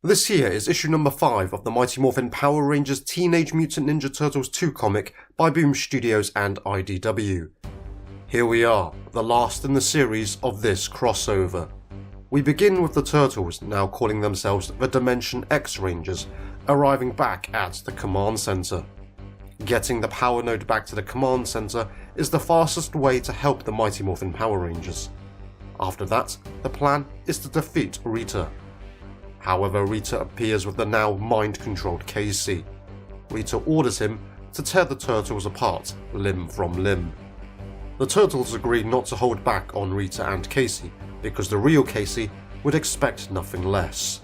This here is issue number 5 of the Mighty Morphin Power Rangers Teenage Mutant Ninja Turtles 2 comic by Boom Studios and IDW. Here we are, the last in the series of this crossover. We begin with the Turtles, now calling themselves the Dimension X Rangers, arriving back at the command center. Getting the power node back to the command center is the fastest way to help the Mighty Morphin Power Rangers. After that, the plan is to defeat Rita. However, Rita appears with the now mind-controlled Casey. Rita orders him to tear the Turtles apart, limb from limb. The Turtles agree not to hold back on Rita and Casey, because the real Casey would expect nothing less.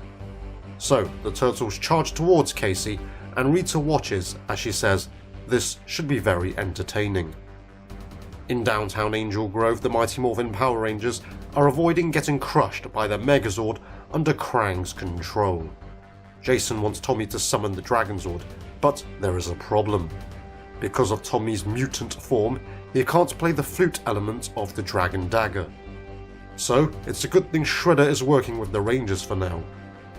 So, the Turtles charge towards Casey, and Rita watches as she says, "This should be very entertaining." In downtown Angel Grove, the Mighty Morphin Power Rangers are avoiding getting crushed by the Megazord under Krang's control. Jason wants Tommy to summon the Dragonzord, but there is a problem. Because of Tommy's mutant form, he can't play the flute element of the Dragon Dagger. So, it's a good thing Shredder is working with the Rangers for now.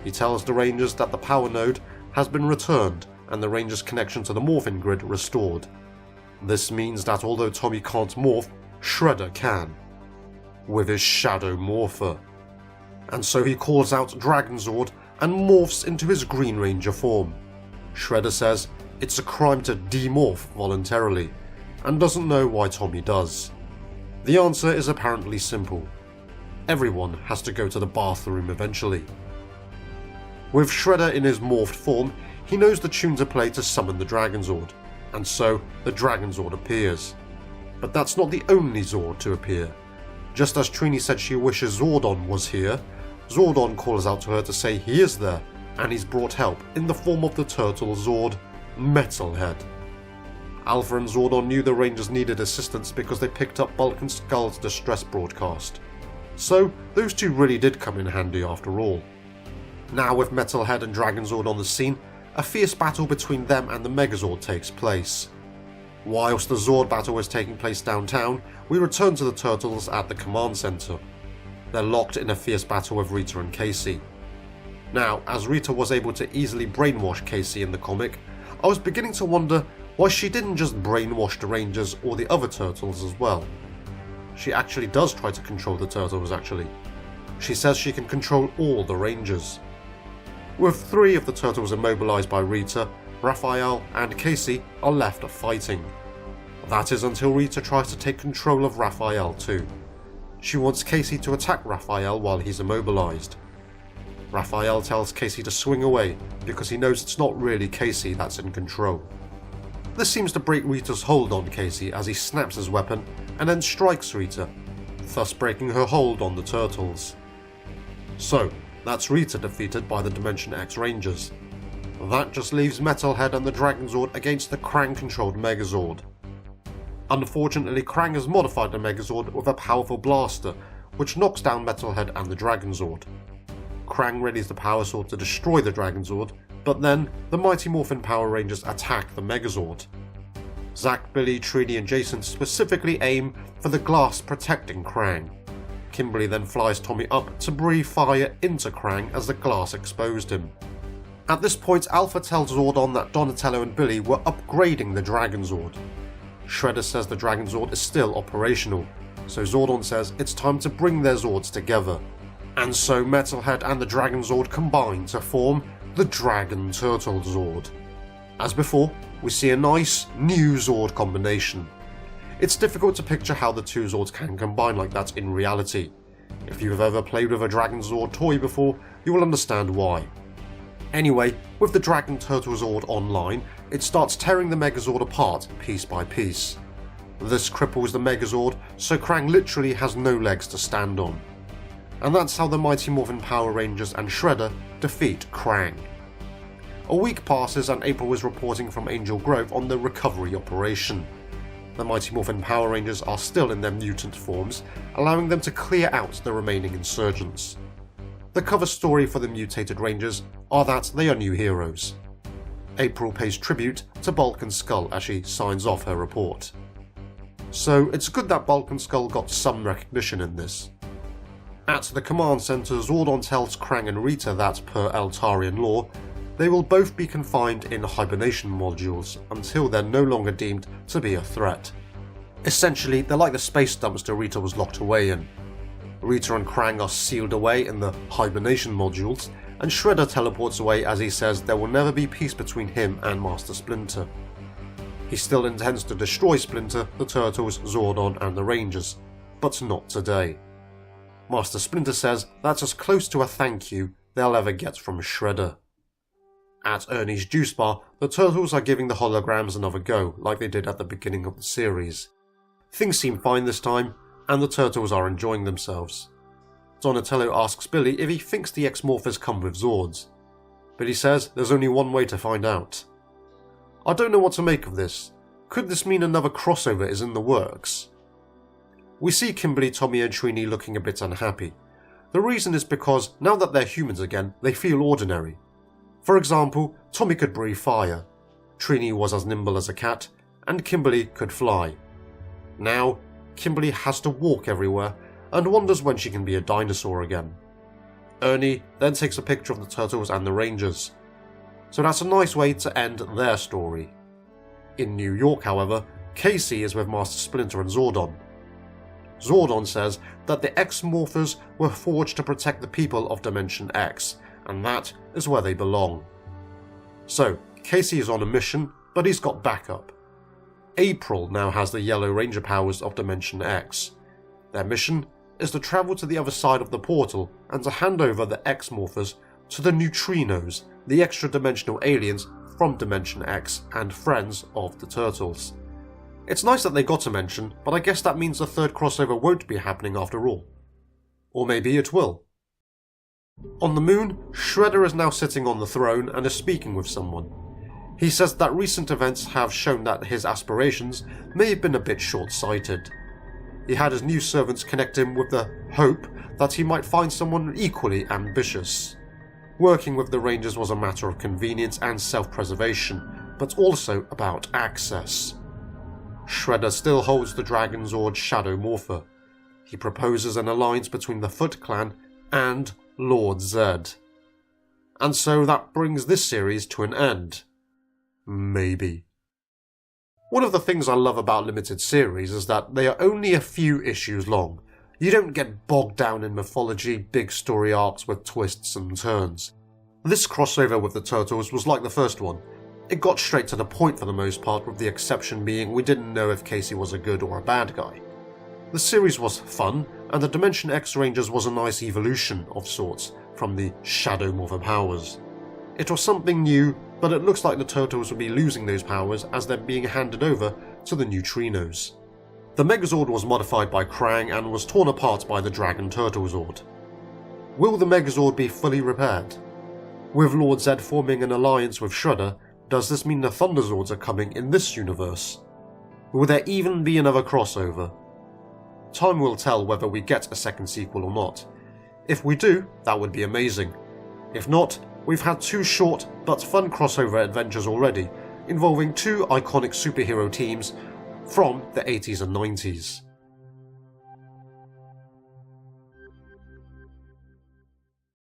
He tells the Rangers that the power node has been returned and the Rangers' connection to the Morphin grid restored. This means that although Tommy can't morph, Shredder can, with his Shadow Morpher. And so he calls out Dragonzord and morphs into his Green Ranger form. Shredder says it's a crime to demorph voluntarily, and doesn't know why Tommy does. The answer is apparently simple. Everyone has to go to the bathroom eventually. With Shredder in his morphed form, he knows the tune to play to summon the Dragonzord, and so the Dragonzord appears. But that's not the only Zord to appear. Just as Trini said she wishes Zordon was here, Zordon calls out to her to say he is there, and he's brought help in the form of the turtle Zord, Metalhead. Alpha and Zordon knew the Rangers needed assistance because they picked up Bulk and Skull's distress broadcast. So those two really did come in handy after all. Now with Metalhead and Dragonzord on the scene, a fierce battle between them and the Megazord takes place. Whilst the Zord battle is taking place downtown, we return to the Turtles at the command center. They're locked in a fierce battle with Rita and Casey. Now, as Rita was able to easily brainwash Casey in the comic, I was beginning to wonder why she didn't just brainwash the Rangers or the other Turtles as well. She actually does try to control the Turtles actually. She says she can control all the Rangers. With 3 of the Turtles immobilized by Rita, Raphael and Casey are left fighting. That is until Rita tries to take control of Raphael too. She wants Casey to attack Raphael while he's immobilized. Raphael tells Casey to swing away because he knows it's not really Casey that's in control. This seems to break Rita's hold on Casey as he snaps his weapon and then strikes Rita, thus breaking her hold on the Turtles. So, that's Rita defeated by the Dimension X Rangers. That just leaves Metalhead and the Dragonzord against the Krang-controlled Megazord. Unfortunately, Krang has modified the Megazord with a powerful blaster, which knocks down Metalhead and the Dragonzord. Krang readies the Power Sword to destroy the Dragonzord, but then the Mighty Morphin Power Rangers attack the Megazord. Zack, Billy, Trini and Jason specifically aim for the glass protecting Krang. Kimberly then flies Tommy up to breathe fire into Krang as the glass exposed him. At this point, Alpha tells Zordon that Donatello and Billy were upgrading the Dragonzord. Shredder says the Dragonzord is still operational, so Zordon says it's time to bring their Zords together. And so Metalhead and the Dragonzord combine to form the Dragon Turtle Zord. As before, we see a nice, new Zord combination. It's difficult to picture how the two Zords can combine like that in reality. If you've ever played with a Dragonzord toy before, you will understand why. Anyway, with the Dragon Turtle Zord online, it starts tearing the Megazord apart piece by piece. This cripples the Megazord, so Krang literally has no legs to stand on. And that's how the Mighty Morphin Power Rangers and Shredder defeat Krang. A week passes and April is reporting from Angel Grove on the recovery operation. The Mighty Morphin Power Rangers are still in their mutant forms, allowing them to clear out the remaining insurgents. The cover story for the mutated Rangers are that they are new heroes. April pays tribute to Bulk and Skull as she signs off her report. So it's good that Bulk and Skull got some recognition in this. At the command center, Zordon tells Krang and Rita that, per Eltarian law, they will both be confined in hibernation modules until they're no longer deemed to be a threat. Essentially, they're like the space dumpster Rita was locked away in. Rita and Krang are sealed away in the hibernation modules, and Shredder teleports away as he says there will never be peace between him and Master Splinter. He still intends to destroy Splinter, the Turtles, Zordon and the Rangers, but not today. Master Splinter says that's as close to a thank you they'll ever get from Shredder. At Ernie's juice bar, the Turtles are giving the holograms another go, like they did at the beginning of the series. Things seem fine this time, and the Turtles are enjoying themselves. Donatello asks Billy if he thinks the X-Morphers come with Zords, but he says there's only one way to find out. I don't know what to make of this. Could this mean another crossover is in the works? We see Kimberly, Tommy and Trini looking a bit unhappy. The reason is because now that they're humans again, they feel ordinary. For example, Tommy could breathe fire, Trini was as nimble as a cat, and Kimberly could fly. Now, Kimberly has to walk everywhere and wonders when she can be a dinosaur again. Ernie then takes a picture of the Turtles and the Rangers. So that's a nice way to end their story. In New York, however, Casey is with Master Splinter and Zordon. Zordon says that the X-Morphers were forged to protect the people of Dimension X, and that is where they belong. So, Casey is on a mission, but he's got backup. April now has the Yellow Ranger powers of Dimension X. Their mission is to travel to the other side of the portal and to hand over the X-Morphers to the Neutrinos, the extra-dimensional aliens from Dimension X and friends of the Turtles. It's nice that they got a mention, but I guess that means the third crossover won't be happening after all. Or maybe it will. On the moon, Shredder is now sitting on the throne and is speaking with someone. He says that recent events have shown that his aspirations may have been a bit short-sighted. He had his new servants connect him with the hope that he might find someone equally ambitious. Working with the Rangers was a matter of convenience and self-preservation, but also about access. Shredder still holds the Dragon Zord Shadow Morpher. He proposes an alliance between the Foot Clan and Lord Zed. And so that brings this series to an end. Maybe. One of the things I love about limited series is that they are only a few issues long. You don't get bogged down in mythology, big story arcs with twists and turns. This crossover with the Turtles was like the first one. It got straight to the point for the most part, with the exception being we didn't know if Casey was a good or a bad guy. The series was fun, and the Dimension X Rangers was a nice evolution of sorts from the Shadow Morpher powers. It was something new, but it looks like the Turtles will be losing those powers as they're being handed over to the Neutrinos. The Megazord was modified by Krang and was torn apart by the Dragon Turtle Zord. Will the Megazord be fully repaired? With Lord Zed forming an alliance with Shredder, does this mean the Thunderzords are coming in this universe? Will there even be another crossover? Time will tell whether we get a second sequel or not. If we do, that would be amazing. If not, we've had two short but fun crossover adventures already, involving two iconic superhero teams from the 80s and 90s.